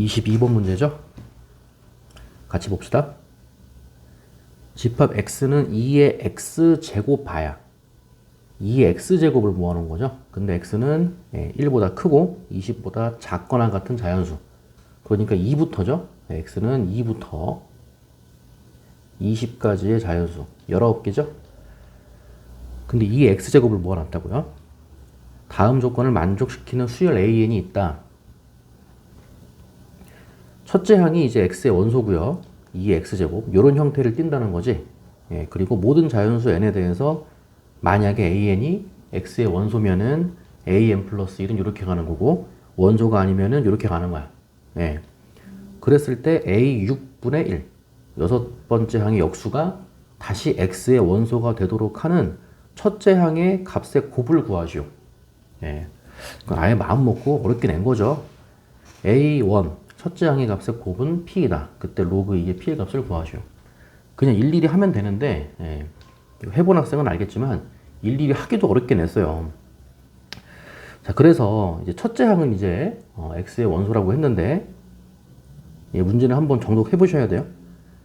22번 문제죠? 같이 봅시다. 집합 x는 2의 x제곱 바야. 2의 x제곱을 모아놓은 거죠. 근데 x는 1보다 크고 20보다 작거나 같은 자연수. 그러니까 2부터죠. x는 2부터 20까지의 자연수. 19개죠. 근데 2의 x제곱을 모아놨다고요. 다음 조건을 만족시키는 수열 an이 있다. 첫째 항이 이제 x의 원소고요. 2의 x제곱. 이런 형태를 띈다는 거지. 그리고 모든 자연수 n에 대해서 만약에 an이 x의 원소면은 an 플러스 1은 이렇게 가는 거고, 원소가 아니면은 이렇게 가는 거야. 그랬을 때 a 6분의 1. 여섯 번째 항의 역수가 다시 x의 원소가 되도록 하는 첫째 항의 값의 곱을 구하시오. 아예 마음 먹고 어렵게 낸 거죠. a1 첫째 항의 값의 곱은 p이다. 그때 로그 2의 p의 값을 구하시오. 그냥 일일이 하면 되는데 해본 학생은 알겠지만 일일이 하기도 어렵게 냈어요. 자, 그래서 이제 첫째 항은 이제 x의 원소라고 했는데 문제는 한번 정독해 보셔야 돼요.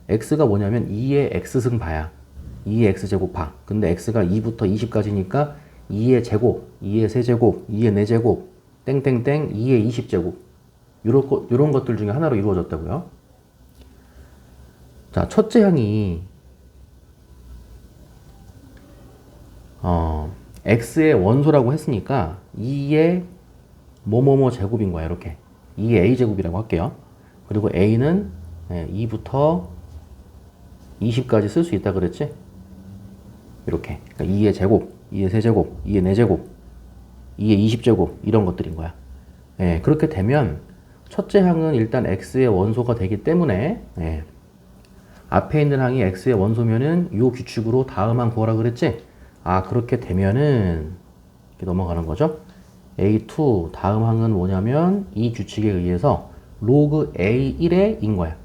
x가 뭐냐면 2의 x승 바야. 2의 x제곱 바. 근데 x가 2부터 20까지니까 2의 제곱, 2의 세제곱, 2의 4제곱, 땡땡땡, 2의 20제곱. 이런 것들 중에 하나로 이루어졌다고요. 자, 첫째 항이 x의 원소라고 했으니까 2의 뭐뭐뭐 제곱인 거야. 이렇게 2의 a제곱이라고 할게요. 그리고 a는 2부터 20까지 쓸 수 있다 그랬지? 이렇게. 그러니까 2의 제곱, 2의 세제곱, 2의 4제곱, 2의 20제곱 이런 것들인 거야. 그렇게 되면 첫째 항은 일단 x의 원소가 되기 때문에 앞에 있는 항이 x의 원소면은 이 규칙으로 다음 항 구하라 그랬지? 그렇게 되면은 이렇게 넘어가는 거죠. a2 다음 항은 뭐냐면 이 규칙에 의해서 로그 a1의 2인 거야.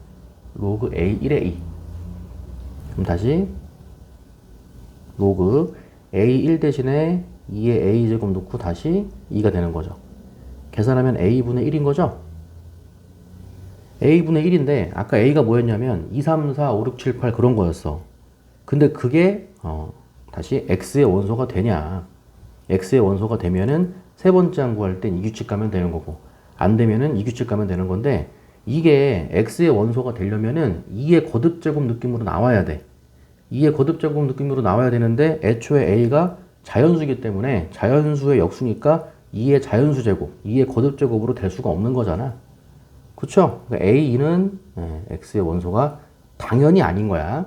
로그 a1의 2. 그럼 다시 로그 a1 대신에 2의 a제곱 넣고 다시 2가 되는 거죠. 계산하면 a분의 1인 거죠. a분의 1인데 아까 a가 뭐였냐면 2, 3, 4, 5, 6, 7, 8 그런 거였어. 근데 그게 다시 x의 원소가 되냐. x의 원소가 되면은 세 번째 항 구할 땐 이 규칙 가면 되는 거고, 안 되면은 이 규칙 가면 되는 건데, 이게 x의 원소가 되려면은 2의 거듭제곱 느낌으로 나와야 돼. 2의 거듭제곱 느낌으로 나와야 되는데 애초에 a가 자연수이기 때문에 자연수의 역수니까 2의 자연수 제곱, 2의 거듭제곱으로 될 수가 없는 거잖아. 그쵸? 그러니까 a는 x의 원소가 당연히 아닌 거야.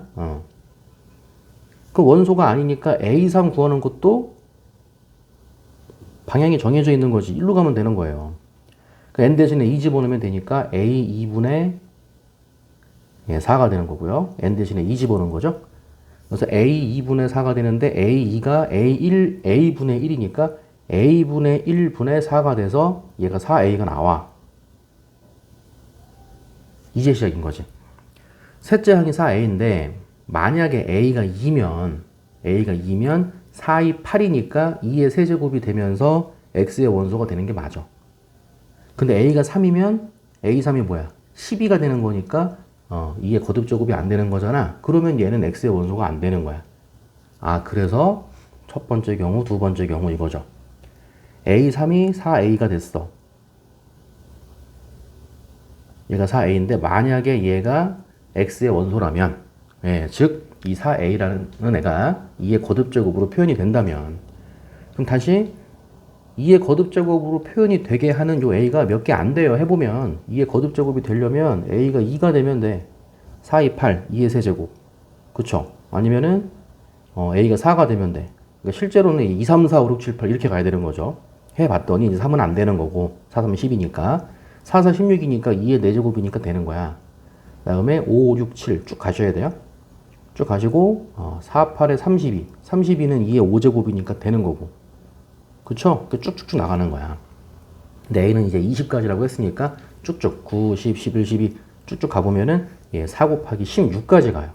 그 원소가 아니니까 a 이상 구하는 것도 방향이 정해져 있는 거지. 1로 가면 되는 거예요. 그 n 대신에 2 집어넣으면 되니까 a 2분의 4가 되는 거고요. n 대신에 2 집어넣은 거죠. 그래서 a 2분의 4가 되는데 a2가 a분의 1이니까 a분의 1분의 4가 돼서 얘가 4a가 나와. 이제 시작인 거지. 셋째 항이 4a인데 만약에 a가 2면 4, 2, 8이니까 2의 세제곱이 되면서 x의 원소가 되는 게 맞아. 근데 a가 3이면 a3이 뭐야? 12가 되는 거니까 2의 거듭제곱이 안 되는 거잖아. 그러면 얘는 x의 원소가 안 되는 거야. 그래서 첫 번째 경우, 두 번째 경우 이거죠. a3이 4a가 됐어. 얘가 4a인데 만약에 얘가 x의 원소라면, 즉 이 4a라는 애가 2의 거듭제곱으로 표현이 된다면, 그럼 다시 2의 거듭제곱으로 표현이 되게 하는 요 a가 몇 개 안 돼요. 해보면 2의 거듭제곱이 되려면 a가 2가 되면 돼. 4, 2, 8, 2의 세제곱. 그쵸? 아니면은 a가 4가 되면 돼. 그러니까 실제로는 2, 3, 4, 5, 6, 7, 8 이렇게 가야 되는 거죠. 해봤더니 이제 3은 안 되는 거고 4, 3, 10이니까 4, 4, 16이니까 2의 4제곱이니까 되는 거야. 그 다음에 5, 5, 6, 7 쭉 가셔야 돼요. 쭉 가시고 4, 8에 32. 32는 2의 5제곱이니까 되는 거고. 그쵸? 쭉쭉쭉 나가는 거야. 근데 a는 이제 20까지라고 했으니까 쭉쭉 9, 10, 11, 12 쭉쭉 가보면은 4 곱하기 16까지 가요.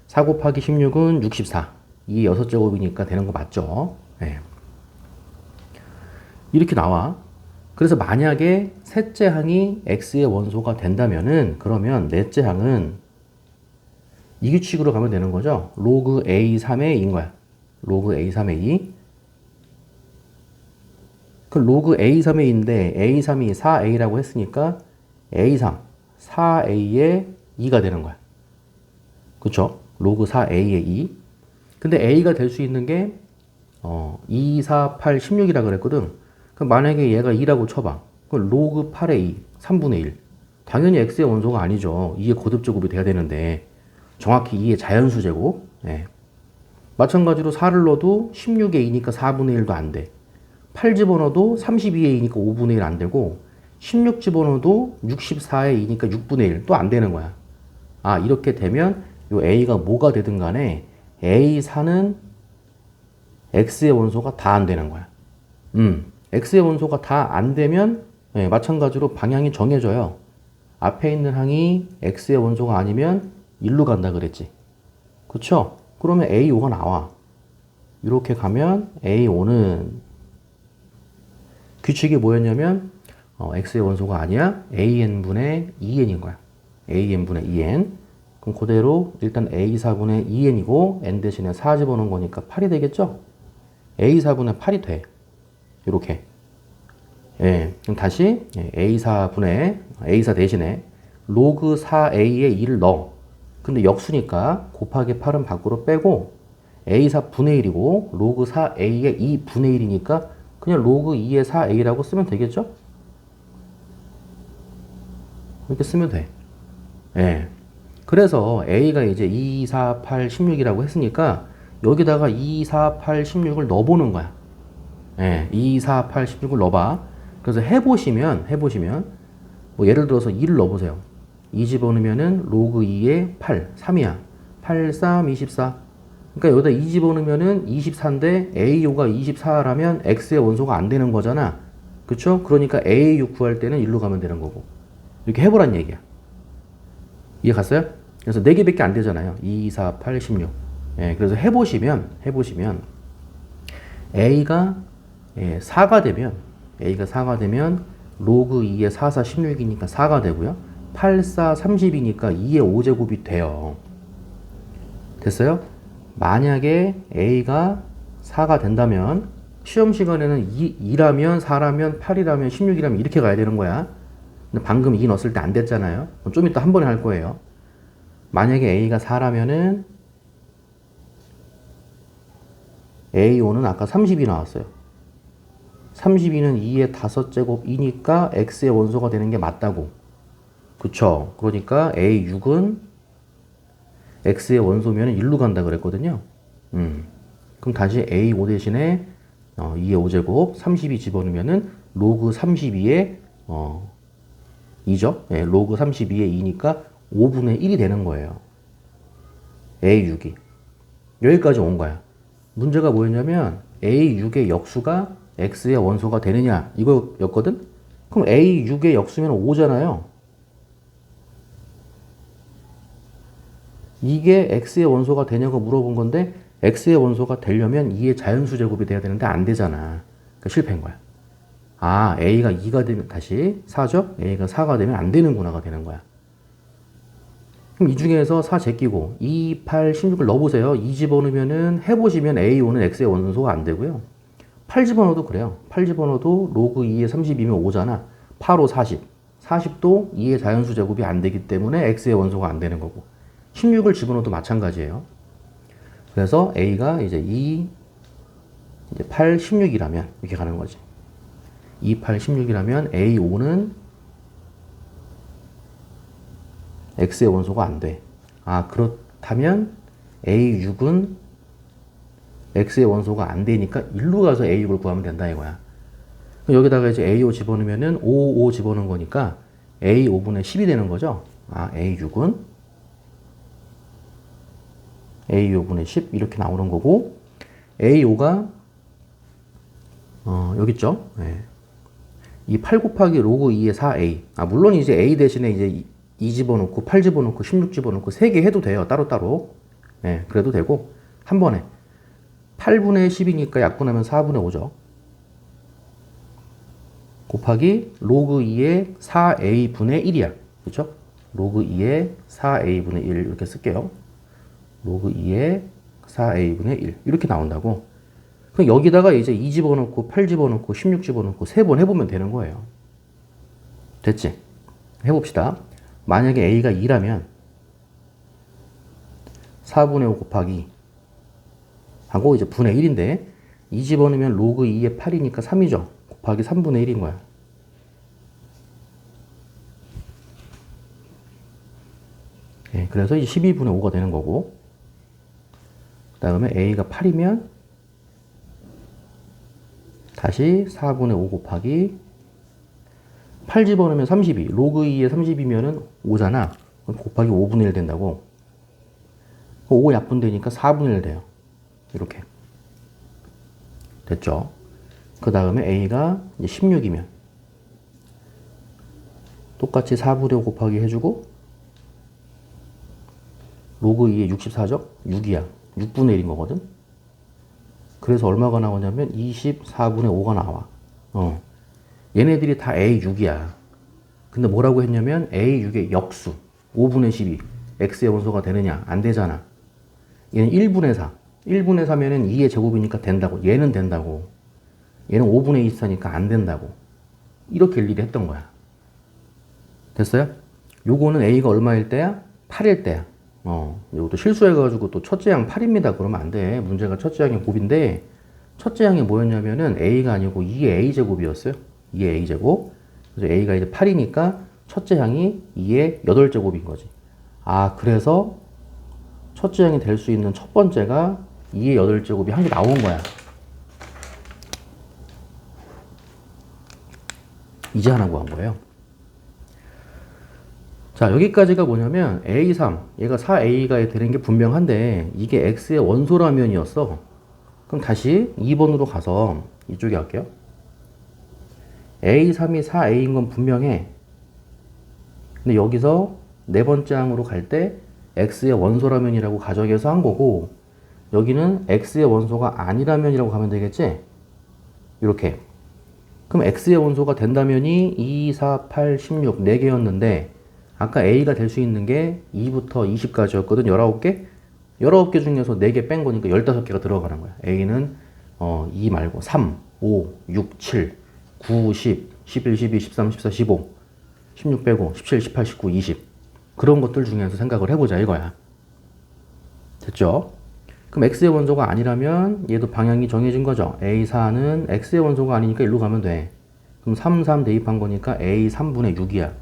4 곱하기 16은 64. 2의 6제곱이니까 되는 거 맞죠? 이렇게 나와. 그래서 만약에 셋째 항이 x의 원소가 된다면은 그러면 넷째 항은 이 규칙으로 가면 되는 거죠. 로그 a3의 2인 거야. 로그 a3의 2. 그 로그 a3의 2인데 a3이 4a라고 했으니까 a3, 4a의 2가 되는 거야. 그쵸? 로그 4a의 2. 근데 a가 될 수 있는 게 2, 4, 8, 16이라 그랬거든. 그럼 만약에 얘가 2라고 쳐봐. 그럼 로그 8의 2, 3분의 1. 당연히 x의 원소가 아니죠. 2의 거듭제곱이 돼야 되는데 정확히 2의 자연수 제곱. 예. 마찬가지로 4를 넣어도 16의 2니까 4분의 1도 안 돼. 8 집어넣어도 32의 2니까 5분의 1 안 되고 16 집어넣어도 64의 2니까 6분의 1 또 안 되는 거야. 아, 이렇게 되면 요 a가 뭐가 되든 간에 a4는 x의 원소가 다 안 되는 거야. x의 원소가 다 안 되면 예, 마찬가지로 방향이 정해져요. 앞에 있는 항이 x의 원소가 아니면 1로 간다 그랬지. 그쵸? 그러면 a5가 나와. 이렇게 가면 a5는 규칙이 뭐였냐면 x의 원소가 아니야. an분의 2n인 거야. an분의 2n. 그럼 그대로 일단 a4분의 2n이고 n 대신에 4 집어넣은 거니까 8이 되겠죠? a4분의 8이 돼. 이렇게. 예, 그럼 다시 a4 대신에 로그 4a의 2를 넣어. 근데 역수니까 곱하기 8은 밖으로 빼고 a4 분의 1이고 로그 4a의 2 분의 1이니까 그냥 로그 2의 4a라고 쓰면 되겠죠? 이렇게 쓰면 돼. 예. 그래서 a가 이제 2, 4, 8, 16이라고 했으니까 여기다가 2, 4, 8, 16을 넣어보는 거야. 예. 2, 4, 8, 16을 넣어봐. 그래서 해보시면 뭐 예를 들어서 2를 넣어보세요. 2 집어넣으면은 로그 2의 8, 3이야. 8, 3, 24. 그러니까 여기다 2 집어넣으면은 24인데 A5가 24라면 X의 원소가 안 되는 거잖아. 그쵸? 그러니까 A6 구할 때는 1로 가면 되는 거고. 이렇게 해보란 얘기야. 이해 갔어요? 그래서 4개밖에 안 되잖아요. 2, 4, 8, 16. 예, 그래서 해보시면 A가 4가 되면 로그 2의 4, 4, 16이니까 4가 되고요. 8, 4, 30이니까 2의 5제곱이 돼요. 됐어요? 만약에 A가 4가 된다면 시험 시간에는 2라면 4라면 8이라면 16이라면 이렇게 가야 되는 거야. 근데 방금 2 넣었을 때 안 됐잖아요. 좀 이따 한 번에 할 거예요. 만약에 A가 4라면은 A5는 아까 30이 나왔어요. 32는 2의 5제곱이니까 X의 원소가 되는 게 맞다고. 그쵸? 그러니까 A6은 X의 원소면 1로 간다 그랬거든요. 그럼 다시 A5 대신에 2의 5제곱 32 집어넣으면은 로그 32의 2죠? 예, 로그 32의 2니까 5분의 1이 되는 거예요. A6이. 여기까지 온 거야. 문제가 뭐였냐면 A6의 역수가 X의 원소가 되느냐 이거였거든? 그럼 A6의 역수면 5잖아요. 이게 X의 원소가 되냐고 물어본 건데 X의 원소가 되려면 2의 자연수 제곱이 돼야 되는데 안 되잖아. 그러니까 실패인 거야. 아, A가 2가 되면 다시 4죠? A가 4가 되면 안 되는구나가 되는 거야. 그럼 이 중에서 4 제끼고 2, 8, 16을 넣어보세요. 2 집어넣으면은 해보시면 A5는 X의 원소가 안 되고요. 8 집어넣어도 그래요. 8 집어넣어도 로그 2의 32면 5잖아. 8, 5, 40. 40도 2의 자연수 제곱이 안 되기 때문에 X의 원소가 안 되는 거고. 16을 집어넣어도 마찬가지예요. 그래서 A가 이제 2, 이제 8, 16이라면 이렇게 가는 거지. 2, 8, 16이라면 A5는 X의 원소가 안 돼. 아, 그렇다면 A6은 X의 원소가 안 되니까 1로 가서 A6을 구하면 된다 이거야. 여기다가 이제 A5 집어넣으면은 5, 5 집어넣은 거니까 A5분의 10이 되는 거죠. 아, A6은 A5분의 10 이렇게 나오는 거고 A5가 여기 있죠. 네. 이 8 곱하기 로그 2의 4A. 아, 물론 이제 A 대신에 이제 2 집어넣고 8 집어넣고 16 집어넣고 3개 해도 돼요. 따로따로. 네, 그래도 되고 한 번에 8분의 10이니까 약분하면 4분의 5죠. 곱하기 로그 2의 4a분의 1이야. 그쵸? 로그 2의 4a분의 1 이렇게 쓸게요. 로그 2의 4a분의 1 이렇게 나온다고. 그럼 여기다가 이제 2 집어넣고 8 집어넣고 16 집어넣고 3번 해보면 되는 거예요. 됐지? 해봅시다. 만약에 a가 2라면 4분의 5 곱하기 하고 이제 분의 1인데 2 집어넣으면 로그 2의 8이니까 3이죠. 곱하기 3분의 1인 거야. 네, 그래서 이제 12분의 5가 되는 거고, 그 다음에 a가 8이면 다시 4분의 5 곱하기 8 집어넣으면 32. 로그 2에 30이면은 5잖아. 곱하기 5분의 1 된다고. 5 약분되니까 4분의 1 돼요. 이렇게. 됐죠? 그 다음에 a가 16이면 똑같이 4분의 5 곱하기 해주고 로그 2에 64죠? 6이야. 6분의 1인 거거든? 그래서 얼마가 나오냐면 24분의 5가 나와. 얘네들이 다 A6이야. 근데 뭐라고 했냐면 A6의 역수 5분의 12 X의 원소가 되느냐? 안 되잖아. 얘는 1분의 4. 1분의 4면은 2의 제곱이니까 된다고. 얘는 된다고. 얘는 5분의 24니까 안 된다고. 이렇게 일일이 했던 거야. 됐어요? 요거는 A가 얼마일 때야? 8일 때야. 이것도 실수해가지고 또 첫째 양 8입니다. 그러면 안 돼. 문제가 첫째 양의 곱인데, 첫째 양이 뭐였냐면은 A가 아니고 2의 A제곱이었어요. 2의 A제곱. 그래서 A가 이제 8이니까 첫째 양이 2의 8제곱인 거지. 아, 그래서 첫째 양이 될 수 있는 첫 번째가 2의 8제곱이 한 개 나온 거야. 이제 하나 구한 거예요. 자, 여기까지가 뭐냐면 A3, 얘가 4A가 되는 게 분명한데 이게 X의 원소라면이었어. 그럼 다시 2번으로 가서 이쪽에 할게요. A3이 4A인 건 분명해. 근데 여기서 네 번째 항으로 갈 때 X의 원소라면이라고 가정해서 한 거고, 여기는 X의 원소가 아니라면이라고 가면 되겠지? 이렇게. 그럼 X의 원소가 된다면이 2, 4, 8, 16 4개였는데 아까 A가 될 수 있는 게 2부터 20까지였거든. 19개? 19개 중에서 4개 뺀 거니까 15개가 들어가는 거야. A는 2 말고 3, 5, 6, 7, 9, 10, 11, 12, 13, 14, 15, 16 빼고 17, 18, 19, 20 그런 것들 중에서 생각을 해보자 이거야. 됐죠? 그럼 X의 원소가 아니라면 얘도 방향이 정해진 거죠. A4는 X의 원소가 아니니까 일로 가면 돼. 그럼 3, 3 대입한 거니까 A3분의 6이야.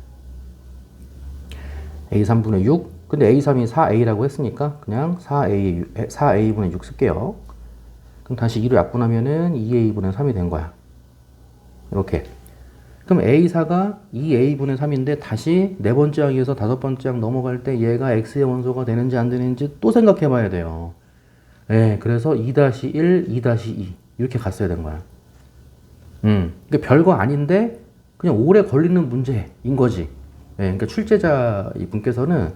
A3분의 6. 근데 A3이 4A라고 했으니까 그냥 4A분의 6 쓸게요. 그럼 다시 2로 약분하면은 2A분의 3이 된 거야. 이렇게. 그럼 A4가 2A분의 3인데 다시 네 번째 항에서 다섯 번째 항 넘어갈 때 얘가 X의 원소가 되는지 안 되는지 또 생각해 봐야 돼요. 네, 그래서 2-1, 2-2 이렇게 갔어야 된 거야. 그러니까 별거 아닌데 그냥 오래 걸리는 문제인 거지. 네, 그러니까 출제자 분께서는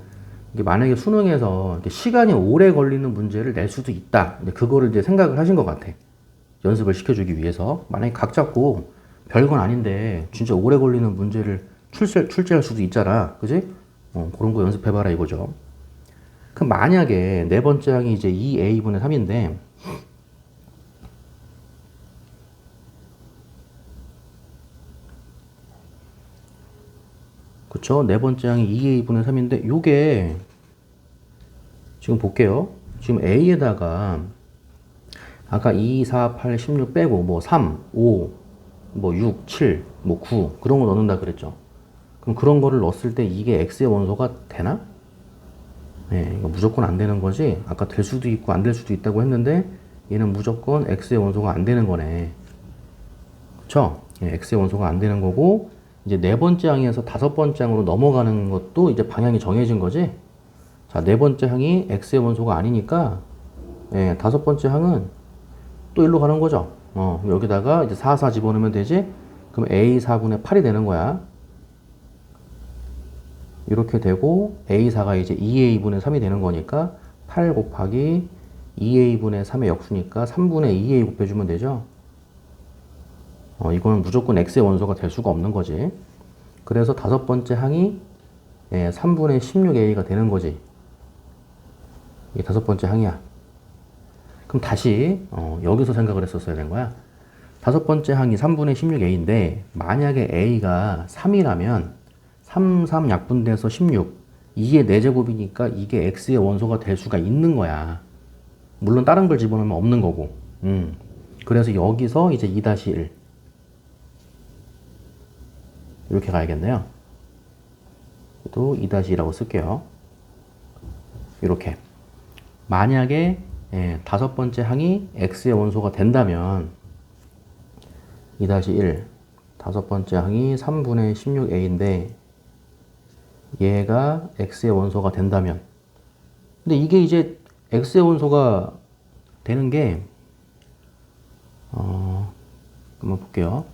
이게 만약에 수능에서 시간이 오래 걸리는 문제를 낼 수도 있다. 근데 그거를 이제 생각을 하신 것 같아. 연습을 시켜주기 위해서. 만약에 각 잡고 별건 아닌데 진짜 오래 걸리는 문제를 출제할 수도 있잖아. 그지? 그런 거 연습해봐라 이거죠. 그럼 만약에 네 번째 항이 이제 2A분의 3인데 그쵸? 네 번째 항이 2A분의 3인데 요게 지금 볼게요. 지금 A에다가 아까 2, 4, 8, 16 빼고 뭐 3, 5, 뭐 6, 7, 뭐 9 그런 거 넣는다 그랬죠. 그럼 그런 거를 넣었을 때 이게 X의 원소가 되나? 네, 이거 무조건 안 되는 거지. 아까 될 수도 있고 안 될 수도 있다고 했는데 얘는 무조건 X의 원소가 안 되는 거네. 그쵸? 예, X의 원소가 안 되는 거고 이제 네 번째 항에서 다섯 번째 항으로 넘어가는 것도 이제 방향이 정해진 거지. 자, 네 번째 항이 X의 원소가 아니니까 예, 다섯 번째 항은 또 일로 가는 거죠. 여기다가 이제 4, 4 집어넣으면 되지. 그럼 A4분의 8이 되는 거야. 이렇게 되고 A4가 이제 2A분의 3이 되는 거니까 8 곱하기 2A분의 3의 역수니까 3분의 2A 곱해주면 되죠. 이거는 무조건 x의 원소가 될 수가 없는 거지. 그래서 다섯 번째 항이 3분의 16a가 되는 거지. 이게 다섯 번째 항이야. 그럼 다시 여기서 생각을 했었어야 된 거야. 다섯 번째 항이 3분의 16a인데 만약에 a가 3이라면 3, 3 약분돼서 16 2의 4제곱이니까 이게 x의 원소가 될 수가 있는 거야. 물론 다른 걸 집어넣으면 없는 거고. 그래서 여기서 이제 2-1 이렇게 가야겠네요. 또 2-2라고 쓸게요. 이렇게. 만약에 다섯 번째 항이 x의 원소가 된다면 2-1 다섯 번째 항이 3분의 16a인데 얘가 x의 원소가 된다면 근데 이게 이제 x의 원소가 되는 게 한번 볼게요.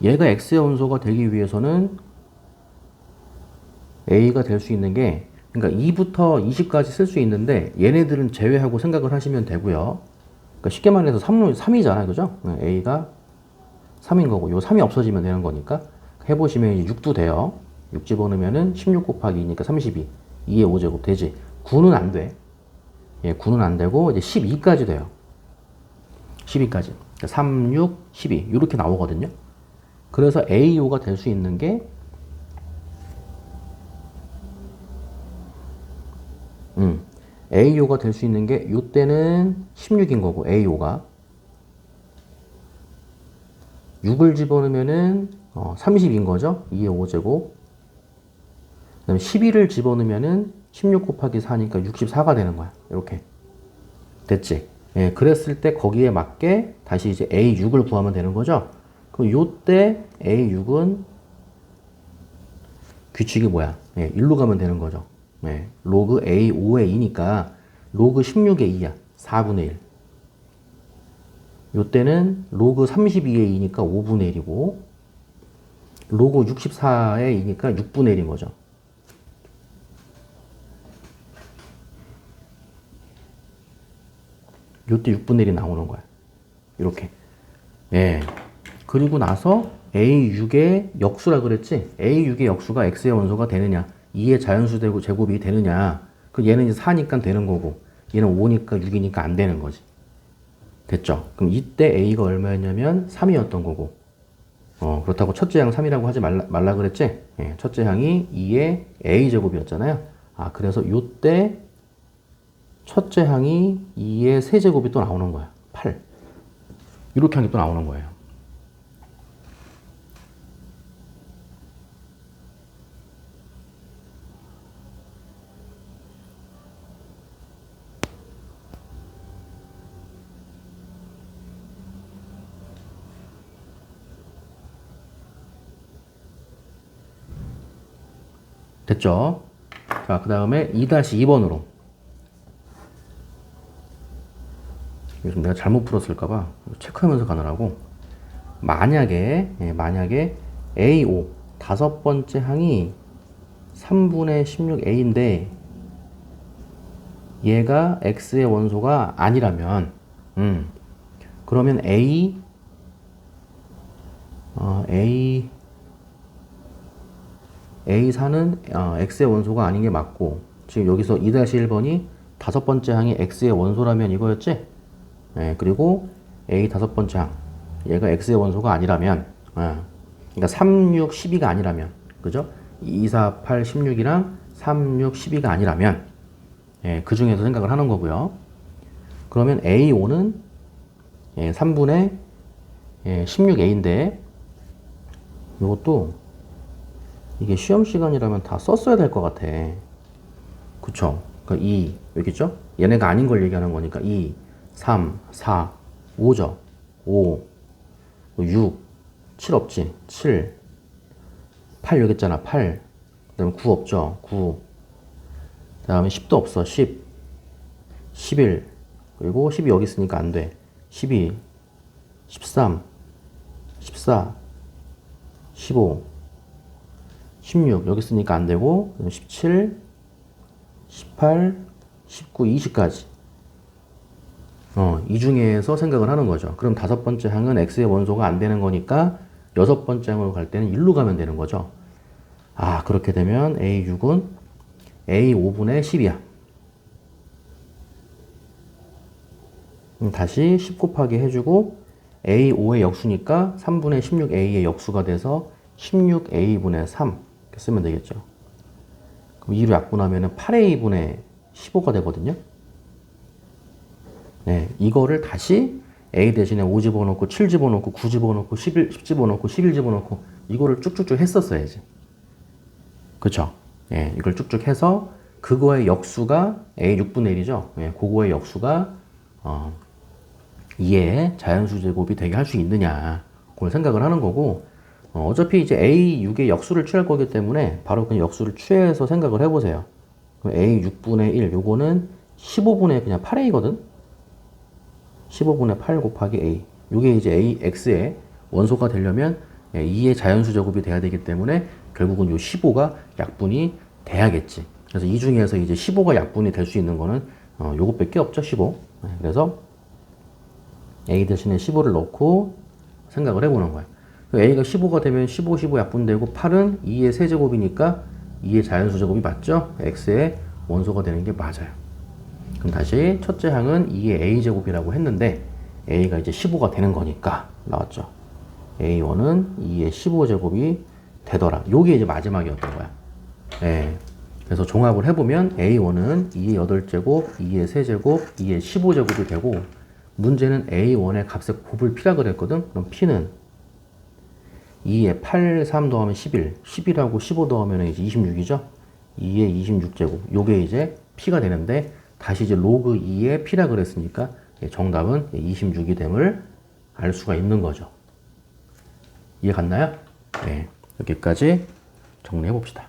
얘가 x의 원소가 되기 위해서는 a가 될 수 있는 게 그러니까 2부터 20까지 쓸 수 있는데 얘네들은 제외하고 생각을 하시면 되고요. 그러니까 쉽게 말해서 3이잖아요. 그죠? a가 3인 거고 요 3이 없어지면 되는 거니까 해보시면 6도 돼요. 6 집어넣으면은 16 곱하기 2니까 32 2의 5제곱 되지. 9는 안 돼. 9는 안 되고 이제 12까지 돼요. 12까지. 3, 6, 12 이렇게 나오거든요. 그래서 AO가 될 수 있는 게 AO가 될 수 있는 게 이때는 16인 거고 AO가 6을 집어넣으면은 30인 거죠. 2의 5제곱. 그다음에 11을 집어넣으면은 16 곱하기 4니까 64가 되는 거야. 이렇게 됐지. 그랬을 때 거기에 맞게 다시 이제 A6을 구하면 되는 거죠. 그럼 요때 A6은 규칙이 뭐야? 1로 가면 되는 거죠. 로그 A5의 2니까 로그 16의 2야. 4분의 1. 요때는 로그 32의 2니까 5분의 1이고 로그 64의 2니까 6분의 1인 거죠. 요때 6분의 1이 나오는 거야. 이렇게. 그리고 나서 A6의 역수라 그랬지? A6의 역수가 X의 원소가 되느냐? 2의 자연수 되고 제곱이 되느냐? 그 얘는 이제 4니까 되는 거고, 얘는 5니까 6이니까 안 되는 거지. 됐죠? 그럼 이때 A가 얼마였냐면 3이었던 거고, 그렇다고 첫째 항 3이라고 하지 말라 그랬지? 첫째 항이 2의 A 제곱이었잖아요. 그래서 요때 첫째 항이 2의 세제곱이 또 나오는 거야. 8. 이렇게 하는 게 또 나오는 거예요. 됐죠? 자, 그 다음에 2-2번으로. 요즘 내가 잘못 풀었을까봐 체크하면서 가느라고. 만약에 A5, 다섯 번째 항이 3분의 16A인데, 얘가 X의 원소가 아니라면, 그러면 A4는 X의 원소가 아닌 게 맞고, 지금 여기서 2-1번이 다섯 번째 항이 X의 원소라면 이거였지? 그리고 A 다섯 번째 항, 얘가 X의 원소가 아니라면, 그러니까 3, 6, 12가 아니라면, 그죠? 2, 4, 8, 16이랑 3, 6, 12가 아니라면, 그 중에서 생각을 하는 거고요. 그러면 A5는 3분의 예, 16A인데 이것도 이게 시험 시간이라면 다 썼어야 될 것 같아. 그쵸? 그러니까 2 여기 있죠? 얘네가 아닌 걸 얘기하는 거니까 2, 3, 4, 5죠. 5, 6, 7 없지? 7, 8 여기 있잖아. 8. 그 다음에 9 없죠? 9. 그 다음에 10도 없어. 10, 11. 그리고 10이 여기 있으니까 안 돼. 12, 13, 14, 15, 16 여기 있으니까 안 되고 17, 18, 19, 20까지 이 중에서 생각을 하는 거죠. 그럼 다섯 번째 항은 x의 원소가 안 되는 거니까 여섯 번째 항으로 갈 때는 1로 가면 되는 거죠. 아, 그렇게 되면 A6은 A5분의 10이야. 다시 10 곱하기 해주고 A5의 역수니까 3분의 16A의 역수가 돼서 16A분의 3 이렇게 쓰면 되겠죠. 그럼 2로 약분하면 8A분의 15가 되거든요. 네, 이거를 다시 A 대신에 5 집어넣고 7 집어넣고 9 집어넣고 10 집어넣고 11 집어넣고 이거를 쭉쭉쭉 했었어야지. 그쵸? 예, 이걸 쭉쭉 해서 그거의 역수가 A 6분의 1이죠. 예, 그거의 역수가 2의 자연수 제곱이 되게 할 수 있느냐 그걸 생각을 하는 거고 어차피 이제 A6의 역수를 취할 거기 때문에 바로 그냥 역수를 취해서 생각을 해보세요. A 6분의 1 요거는 15분의 그냥 8A거든. 15분의 8 곱하기 A 요게 이제 AX의 원소가 되려면 2의 자연수 제곱이 돼야 되기 때문에 결국은 요 15가 약분이 돼야겠지. 그래서 이 중에서 이제 15가 약분이 될 수 있는 거는 요것밖에 없죠. 15. 그래서 A 대신에 15를 넣고 생각을 해보는 거야. A가 15가 되면 15, 15 약분되고 8은 2의 세제곱이니까 2의 자연수 제곱이 맞죠? X의 원소가 되는 게 맞아요. 그럼 다시 첫째 항은 2의 A제곱이라고 했는데 A가 이제 15가 되는 거니까 나왔죠. A1은 2의 15제곱이 되더라. 요게 이제 마지막이었던 거야. 예. 그래서 종합을 해보면 A1은 2의 8제곱, 2의 세제곱, 2의 15제곱이 되고 문제는 A1의 값을 곱을 P라 그랬거든? 그럼 P는 2에 8, 3 더하면 11, 10이라고 15 더하면 이제 26이죠? 2에 26제곱. 요게 이제 P가 되는데 다시 이제 로그 2에 P라 그랬으니까 정답은 26이 됨을 알 수가 있는 거죠. 이해 갔나요? 네. 여기까지 정리해 봅시다.